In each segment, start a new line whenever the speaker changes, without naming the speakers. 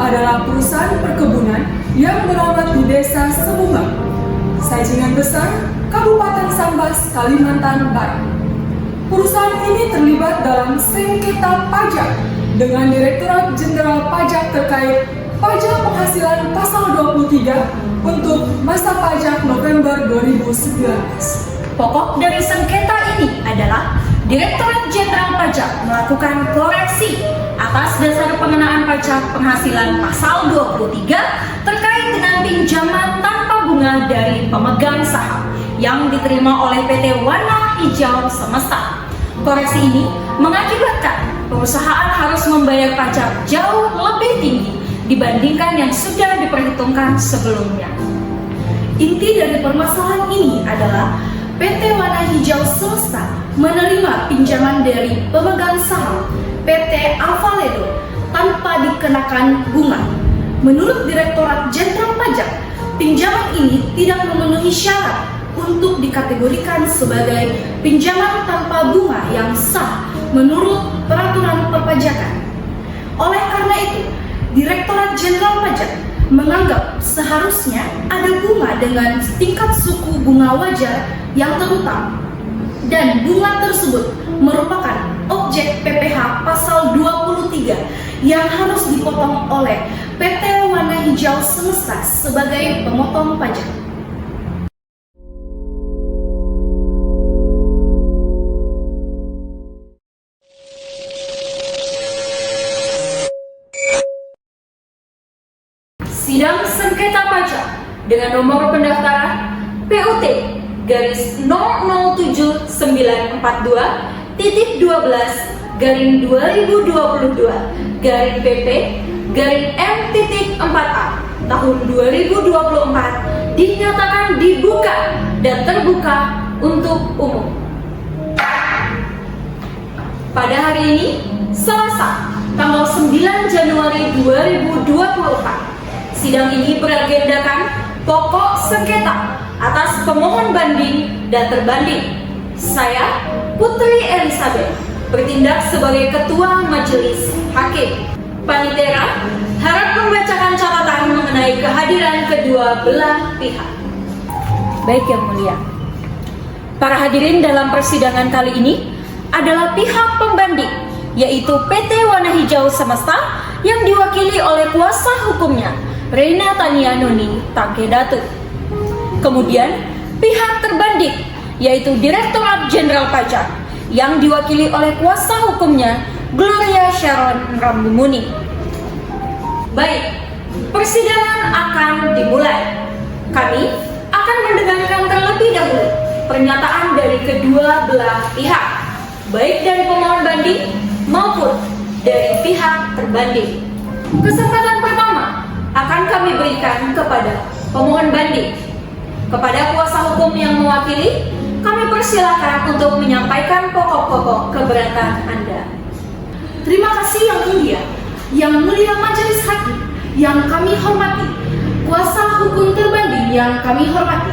adalah perusahaan perkebunan yang beralamat di Desa Sebunga, Sajingan Besar, Kabupaten Sambas, Kalimantan Barat. Perusahaan ini terlibat dalam sengketa pajak dengan Direktorat Jenderal Pajak terkait pajak penghasilan pasal 23 untuk masa pajak November 2019.
Pokok dari sengketa ini adalah Direktorat Jenderal Pajak melakukan koreksi atas dasar pengenaan pajak penghasilan pasal 23 terkait dengan pinjaman tanpa bunga dari pemegang saham yang diterima oleh PT Warna Hijau Semesta. Koreksi ini mengakibatkan perusahaan harus membayar pajak jauh lebih tinggi dibandingkan yang sudah diperhitungkan sebelumnya. Inti dari permasalahan ini adalah PT Warna Hijau Semesta menerima pinjaman dari pemegang saham PT Alvaledo tanpa dikenakan bunga. Menurut Direktorat Jenderal Pajak, pinjaman ini tidak memenuhi syarat untuk dikategorikan sebagai pinjaman tanpa bunga yang sah menurut peraturan perpajakan. Oleh karena itu, Direktorat Jenderal Pajak menganggap seharusnya ada bunga dengan tingkat suku bunga wajar yang terutama, dan bunga tersebut merupakan objek PPh pasal 23 yang harus dipotong oleh PT Warna Hijau Semesta sebagai pemotong pajak. Sidang sengketa pajak dengan nomor pendaftaran PUT garis 007142.12 garing PP garing M.4A tahun 2024 dinyatakan dibuka dan terbuka untuk umum. Pada hari ini, Selasa, tanggal 9 Januari 2024, sidang ini beragendakan pokok sengketa atas pemohon banding dan terbanding. Saya, Putri Elizabeth, bertindak sebagai Ketua Majelis Hakim. Panitera harap membacakan catatan mengenai kehadiran kedua belah pihak. Baik Yang Mulia, para hadirin dalam persidangan kali ini adalah pihak pembanding, yaitu PT Warna Hijau Semesta yang diwakili oleh kuasa hukumnya Reina Tania Noni Tangkedatu. Kemudian pihak terbanding, yaitu Direktorat Jenderal Pajak yang diwakili oleh kuasa hukumnya Gloria Sharon Rambumuni. Baik, persidangan akan dimulai. Kami akan mendengarkan terlebih dahulu pernyataan dari kedua belah pihak, baik dari pemohon banding maupun dari pihak terbanding. Kesempatan pertama akan kami berikan kepada pemohon banding. Kepada kuasa hukum yang mewakili, kami persilakan untuk menyampaikan pokok-pokok keberatan Anda.
Terima kasih Yang Mulia Majelis Hakim yang kami hormati, kuasa hukum terbanding yang kami hormati.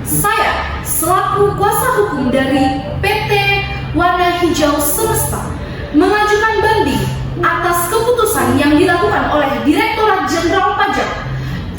Saya selaku kuasa hukum dari PT Warna Hijau Semesta mengajukan banding atas keputusan yang dilakukan oleh Direktorat Jenderal Pajak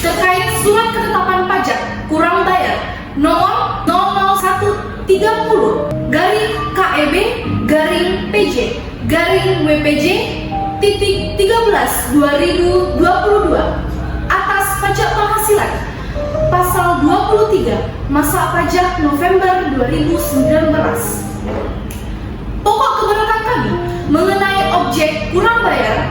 terkait surat ketetapan pajak kurang bayar nomor 00130 garing KEB garing PJ garing WPJ titik 13 2022 atas pajak penghasilan pasal 23 masa pajak November 2019. Pokok keberatan kami mengenai objek kurang bayar,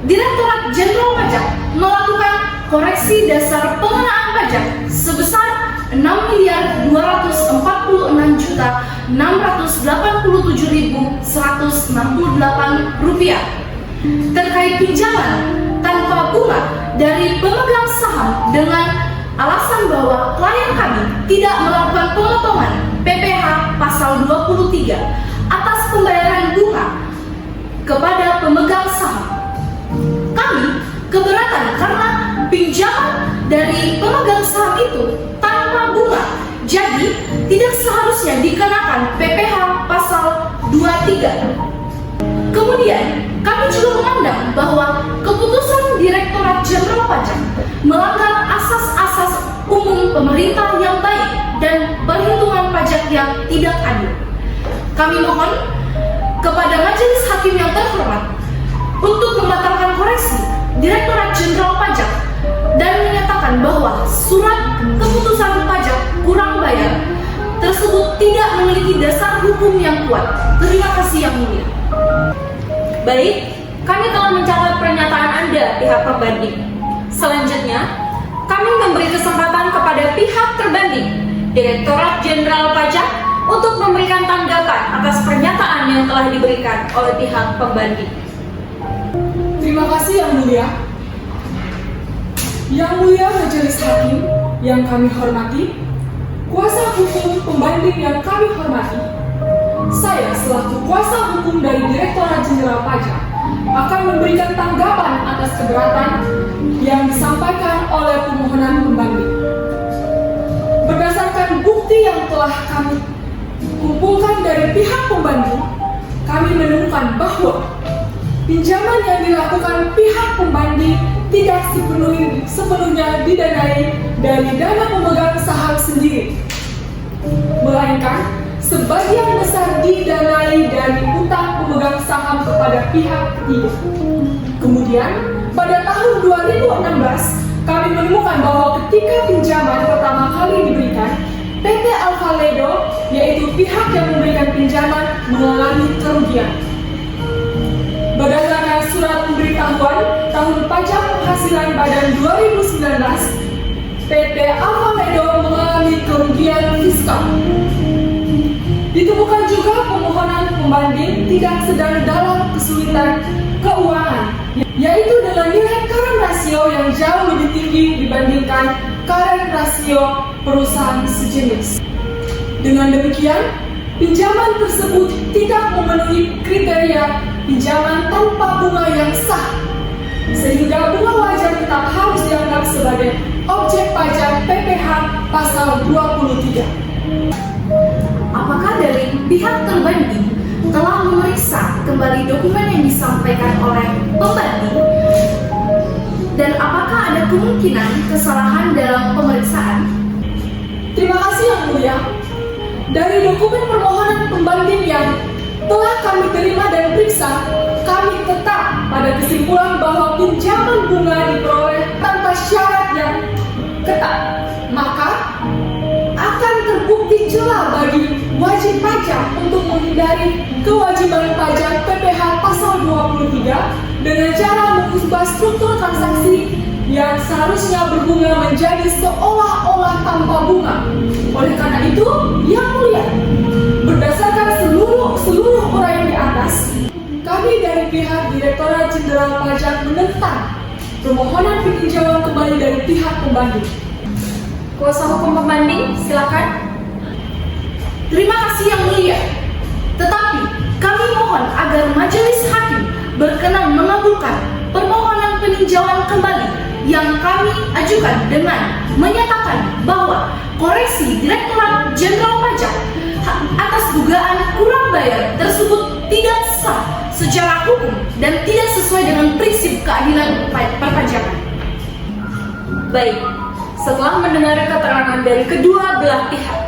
Direktorat Jenderal Pajak melakukan koreksi dasar pengenaan pajak sebesar Rp6.246.687.168 terkait pinjaman tanpa bunga dari pemegang saham dengan alasan bahwa klien kami tidak melakukan pemotongan PPh pasal 23 atas pembayaran bunga kepada pemegang saham. Kami keberatan karena pinjaman dari pemegang saham itu tanpa bunga, jadi tidak seharusnya dikenakan PPh pasal 23. Kemudian kami juga memandang bahwa keputusan Direktorat Jenderal melanggar asas-asas umum pemerintah yang baik dan perhitungan pajak yang tidak adil. Kami mohon kepada Majelis Hakim yang terhormat untuk membatalkan koreksi Direktorat Jenderal Pajak dan menyatakan bahwa surat keputusan pajak kurang bayar tersebut tidak memiliki dasar hukum yang kuat. Terima kasih Yang Mulia.
Baik, kami telah mencatat pernyataan Anda, pihak pembanding. Selanjutnya, kami memberi kesempatan kepada pihak terbanding, Direktorat Jenderal Pajak, untuk memberikan tanggapan atas pernyataan yang telah diberikan oleh pihak pembanding.
Terima kasih Yang Mulia. Yang Mulia Majelis Hakim yang kami hormati, kuasa hukum pembanding yang kami hormati, saya selaku kuasa hukum dari Direktorat Jenderal Pajak akan memberikan tanggapan atas keberatan yang disampaikan oleh permohonan pembanding. Berdasarkan bukti yang telah kami kumpulkan dari pihak pembanding, kami menemukan bahwa pinjaman yang dilakukan pihak pembanding tidak sepenuhnya didanai dari dana pemegang saham sendiri, melainkan sebagian besar didanai dari utang pemegang saham kepada pihak ketiga. Kemudian, pada tahun 2016, kami menemukan bahwa ketika pinjaman pertama kali diberikan, PT Alvaledo, yaitu pihak yang memberikan pinjaman, mengalami kerugian. Berdasarkan surat pemberitahuan tahun pajak penghasilan Badan 2019, PT Alvaledo mengalami kerugian fiskal. Ditemukan juga pemohonan pembanding tidak sedang dalam kesulitan keuangan, yaitu dengan nilai current ratio yang jauh lebih tinggi dibandingkan current ratio perusahaan sejenis. Dengan demikian, pinjaman tersebut tidak memenuhi kriteria pinjaman tanpa bunga yang sah, sehingga bunga wajar tetap harus dianggap sebagai objek pajak PPh pasal 23.
Apakah dari pihak terbanding telah memeriksa kembali dokumen yang disampaikan oleh pembanding? Dan apakah ada kemungkinan kesalahan dalam pemeriksaan?
Terima kasih Yang Mulia. Dari dokumen permohonan pembanding yang telah kami terima dan periksa, kami tetap pada kesimpulan bahwa pinjaman bunga diperoleh tanpa syarat yang ketat, maka akan terbukti celah bagi wajib pajak untuk menghindari kewajiban pajak PPh pasal 23 dengan cara mengubah struktur transaksi yang seharusnya berbunga menjadi seolah-olah tanpa bunga. Oleh karena itu, Yang Mulia, berdasarkan seluruh uraian di atas, kami dari pihak Direktorat Jenderal Pajak menentang permohonan peninjauan kembali dari pihak pembanding.
Kuasa hukum pembanding, silakan.
Terima kasih Yang Mulia. Tetapi kami mohon agar Majelis Hakim berkenan mengabulkan permohonan peninjauan kembali yang kami ajukan dengan menyatakan bahwa koreksi Direktorat Jenderal Pajak atas dugaan kurang bayar tersebut tidak sah secara hukum dan tidak sesuai dengan prinsip keadilan perpajakan.
Baik, setelah mendengar keterangan dari kedua belah pihak,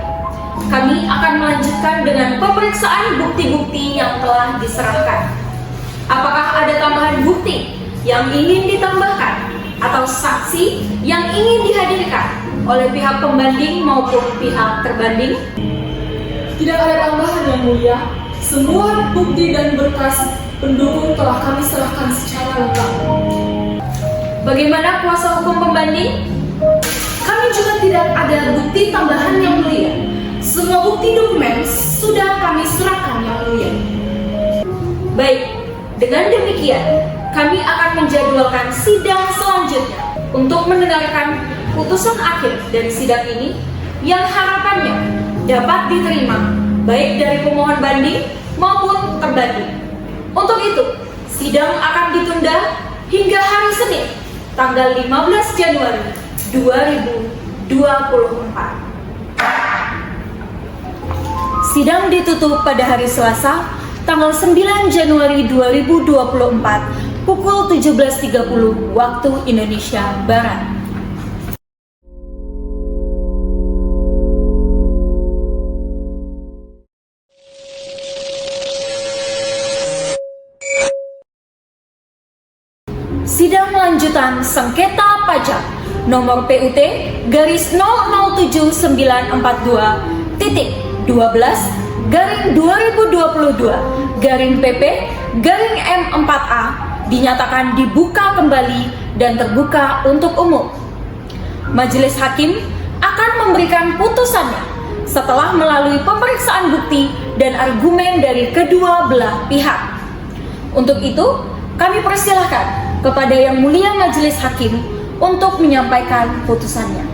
kami akan melanjutkan dengan pemeriksaan bukti-bukti yang telah diserahkan. Apakah ada tambahan bukti yang ingin ditambahkan atau saksi yang ingin dihadirkan oleh pihak pembanding maupun pihak terbanding?
Tidak ada tambahan Yang Mulia. Semua bukti dan berkas pendukung telah kami serahkan secara lengkap.
Bagaimana kuasa hukum pembanding?
Kami juga tidak ada bukti tambahan Yang Mulia. Semua bukti dokumen sudah kami serahkan Yang Mulia.
Baik, dengan demikian kami akan menjadwalkan sidang selanjutnya untuk mendengarkan putusan akhir dari sidang ini yang harapannya dapat diterima baik dari pemohon banding maupun terbanding. Untuk itu, sidang akan ditunda hingga hari Senin, tanggal 15 Januari 2024. Sidang ditutup pada hari Selasa, tanggal 9 Januari 2024, pukul 17.30 waktu Indonesia Barat. putusan sengketa pajak nomor PUT garis 007942/12/2022 garing PP garing M4A dinyatakan dibuka kembali dan terbuka untuk umum. Majelis Hakim akan memberikan putusannya setelah melalui pemeriksaan bukti dan argumen dari kedua belah pihak. Untuk itu, kami persilahkan kepada Yang Mulia Majelis Hakim untuk menyampaikan putusannya.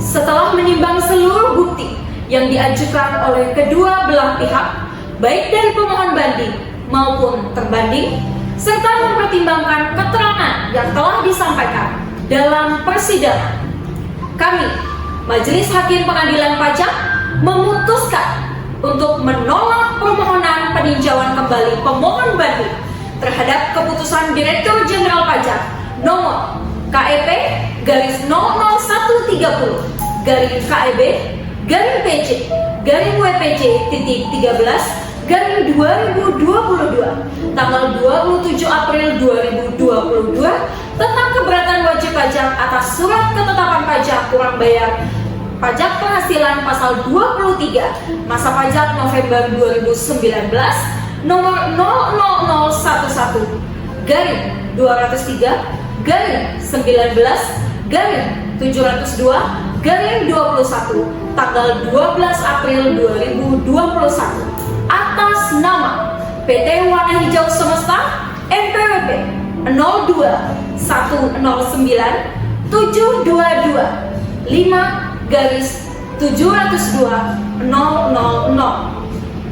Setelah menimbang seluruh bukti yang diajukan oleh kedua belah pihak, baik dari pemohon banding maupun terbanding, serta mempertimbangkan keterangan yang telah disampaikan dalam persidangan, kami, Majelis Hakim Pengadilan Pajak, memutuskan untuk menolak permohonan peninjauan kembali pemohon banding terhadap keputusan Direktur Jenderal Pajak nomor KEP garis 00130 garing KEB garing PC garing WPC titik 13 garing 2022 tanggal 27 April 2022 tentang keberatan wajib pajak atas surat ketetapan pajak kurang bayar pajak penghasilan pasal 23 masa pajak November 2019 nomor 00011 garing 203 garing 19 garing 702 garing 21 tanggal 12 April 2021 atas nama PT Warna Hijau Semesta NPWP 02/709/722/5/702/000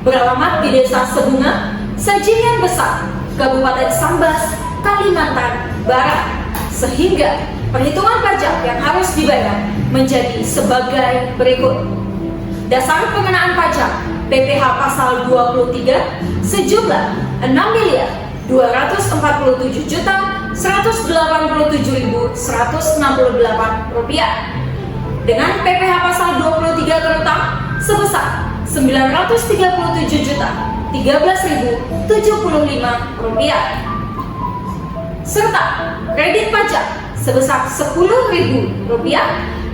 beralamat di Desa Sebunga, Sajingan Besar, Kabupaten Sambas, Kalimantan Barat, sehingga perhitungan pajak yang harus dibayar menjadi sebagai berikut. Dasar pengenaan pajak PPh pasal 23 sejumlah Rp6.287.187.168 dengan PPh pasal 23 terutang sebesar Rp937.013.075 serta kredit pajak sebesar Rp10.000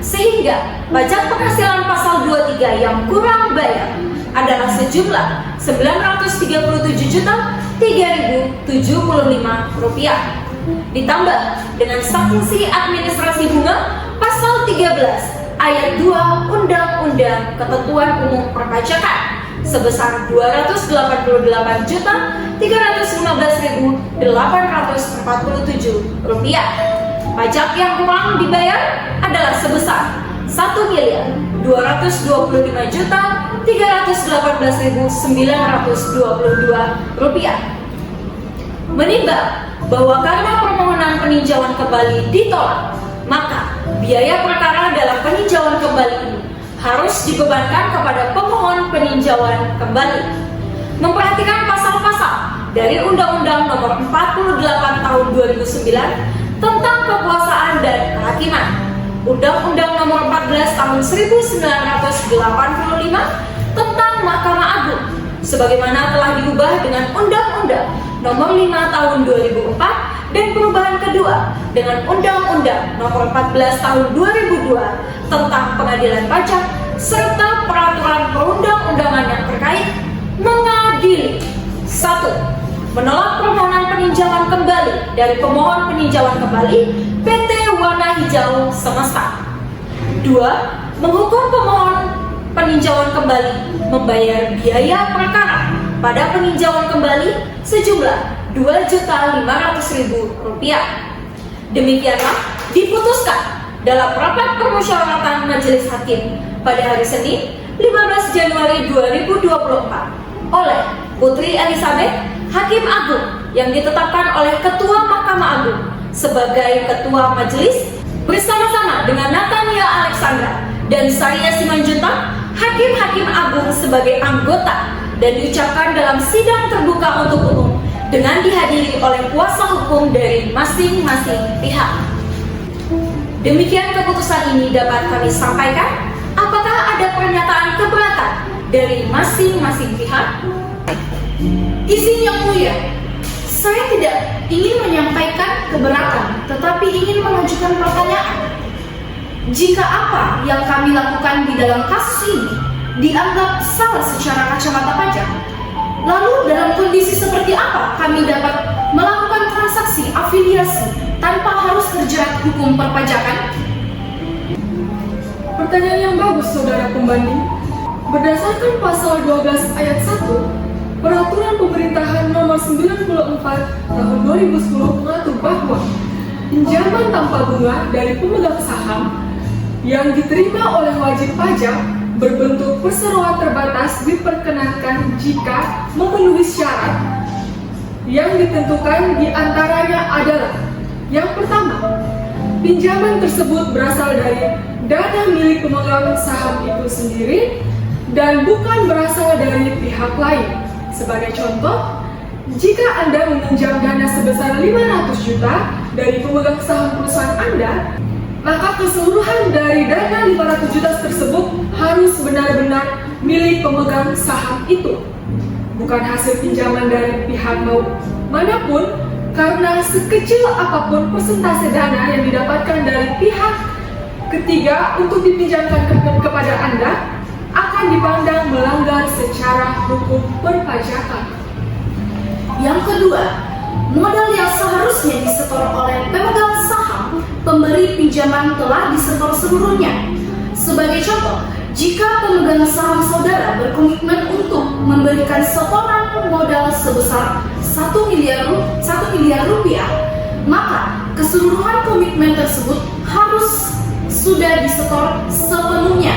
sehingga pajak penghasilan pasal 23 yang kurang bayar adalah sejumlah Rp937.003.075 ditambah dengan sanksi administrasi bunga pasal 13 ayat 2 Undang-Undang Ketentuan Umum Perpajakan sebesar Rp288.315.847. Pajak yang kurang dibayar adalah sebesar Rp1.225.318.922. Menimbang bahwa karena permohonan peninjauan kembali ditolak, maka biaya perkara dalam peninjauan kembali ini harus dibebankan kepada pemohon peninjauan kembali. Memperhatikan pasal-pasal dari Undang-Undang Nomor 48 Tahun 2009 tentang Kekuasaan dan Kehakiman, Undang-Undang Nomor 14 Tahun 1985 tentang Mahkamah Agung, sebagaimana telah diubah dengan Undang-Undang Nomor 5 Tahun 2004 dan perubahan kedua dengan Undang-Undang Nomor 14 Tahun 2002 tentang Pengadilan Pajak serta peraturan perundang-undangan yang terkait mengadili 1. Menolak permohonan peninjauan kembali dari pemohon peninjauan kembali PT Warna Hijau Semesta. 2. Menghukum pemohon peninjauan kembali membayar biaya perkara pada peninjauan kembali sejumlah Rp2.500.000. Demikianlah diputuskan dalam rapat permusyawaratan Majelis Hakim pada hari Senin 15 Januari 2024 oleh Putri Elizabeth, Hakim Agung yang ditetapkan oleh Ketua Mahkamah Agung sebagai Ketua Majelis bersama-sama dengan Natania Alexandra dan Saria Simanjuntak, Hakim-Hakim Agung sebagai anggota, dan diucapkan dalam sidang terbuka untuk umum dengan dihadiri oleh kuasa hukum dari masing-masing pihak. Demikian keputusan ini dapat kami sampaikan. Apakah ada pernyataan keberatan dari masing-masing pihak?
Izin Yang Mulia, Saya tidak ingin menyampaikan keberatan, tetapi ingin mengajukan pertanyaan. Jika apa yang kami lakukan di dalam kasus ini dianggap salah secara kacamata pajak, lalu dalam kondisi seperti apa kami dapat melakukan transaksi afiliasi tanpa harus terjerat hukum perpajakan?
Pertanyaan yang bagus, saudara pembanding. Berdasarkan pasal 12 ayat 1 Peraturan Pemerintahan Nomor 94 Tahun 2010 mengatur bahwa pinjaman tanpa bunga dari pemegang saham yang diterima oleh wajib pajak berbentuk perseroan terbatas diperkenankan jika memenuhi syarat yang ditentukan, diantaranya adalah: yang pertama, pinjaman tersebut berasal dari dana milik pemegang saham itu sendiri dan bukan berasal dari pihak lain. Sebagai contoh, jika Anda meminjam dana sebesar 500 juta dari pemegang saham perusahaan Anda, maka keseluruhan dari dana 500 juta tersebut harus benar-benar milik pemegang saham itu, bukan hasil pinjaman dari pihak manapun, karena sekecil apapun persentase dana yang didapatkan dari pihak ketiga untuk dipinjamkan kepada Anda akan dipandang melanggar secara hukum perpajakan.
Yang kedua, modal yang seharusnya disetor oleh pemegang saham pemberi pinjaman telah disetor seluruhnya. Sebagai contoh, jika pemegang saham saudara berkomitmen untuk memberikan setoran modal sebesar 1 miliar rupiah, maka keseluruhan komitmen tersebut harus sudah disetor sepenuhnya.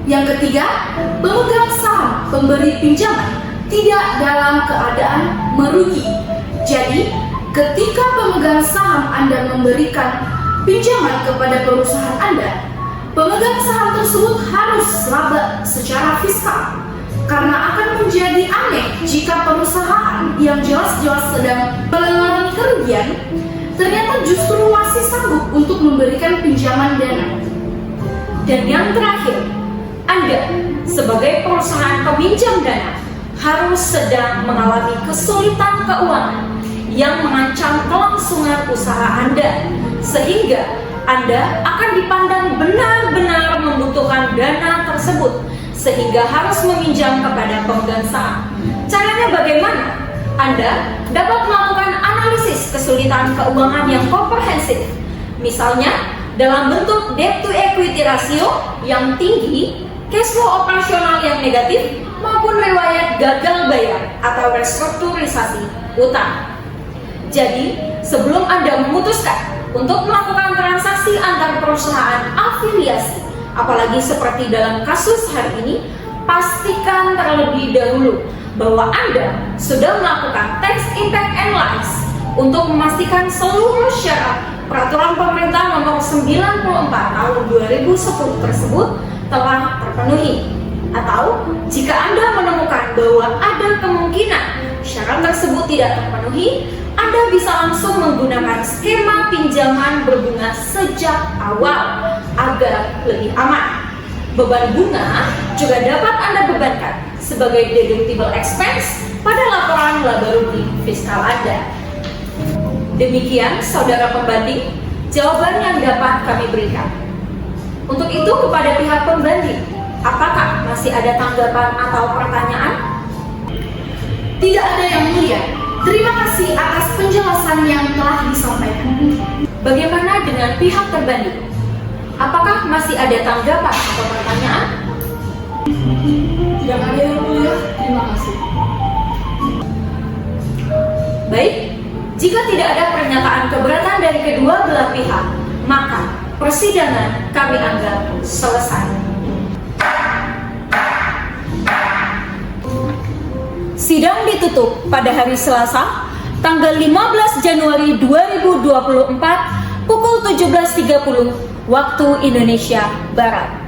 Yang ketiga, pemegang saham pemberi pinjaman tidak dalam keadaan merugi. Jadi, ketika pemegang saham Anda memberikan pinjaman kepada perusahaan Anda, pemegang saham tersebut harus laba secara fiskal, karena akan menjadi aneh jika perusahaan yang jelas-jelas sedang mengalami kerugian ternyata justru masih sanggup untuk memberikan pinjaman dana.
Dan yang terakhir, Anda sebagai perusahaan peminjam dana harus sedang mengalami kesulitan keuangan yang mengancam kelangsungan usaha Anda, sehingga Anda akan dipandang benar-benar membutuhkan dana tersebut, sehingga harus meminjam kepada pemegang saham. Caranya bagaimana? Anda dapat melakukan analisis kesulitan keuangan yang komprehensif, misalnya dalam bentuk debt to equity ratio yang tinggi, cash flow operasional yang negatif, maupun riwayat gagal bayar atau restrukturisasi utang. Jadi, sebelum Anda memutuskan untuk melakukan transaksi antar perusahaan afiliasi, apalagi seperti dalam kasus hari ini, pastikan terlebih dahulu bahwa Anda sudah melakukan tax impact analysis untuk memastikan seluruh syarat Peraturan Pemerintah Nomor 94 Tahun 2010 tersebut telah terpenuhi. Atau jika Anda menemukan bahwa ada kemungkinan syarat tersebut tidak terpenuhi, Anda bisa langsung menggunakan skema pinjaman berbunga sejak awal agar lebih aman. Beban bunga juga dapat Anda bebankan sebagai deductible expense pada laporan laba rugi fiskal Anda. Demikian, saudara pembanding, jawaban yang dapat kami berikan. Untuk itu, kepada pihak pembanding, apakah masih ada tanggapan atau pertanyaan?
Tidak ada, Yang Mulia. Terima kasih atas penjelasan yang telah disampaikan.
Bagaimana dengan pihak terbanding? Apakah masih ada tanggapan atau pertanyaan?
Tidak ada, Yang Mulia. Terima kasih.
Baik, jika tidak ada pernyataan keberatan dari kedua belah pihak, maka persidangan kami anggap selesai. Sidang ditutup pada hari Selasa, tanggal 15 Januari 2024, pukul 17.30 waktu Indonesia Barat.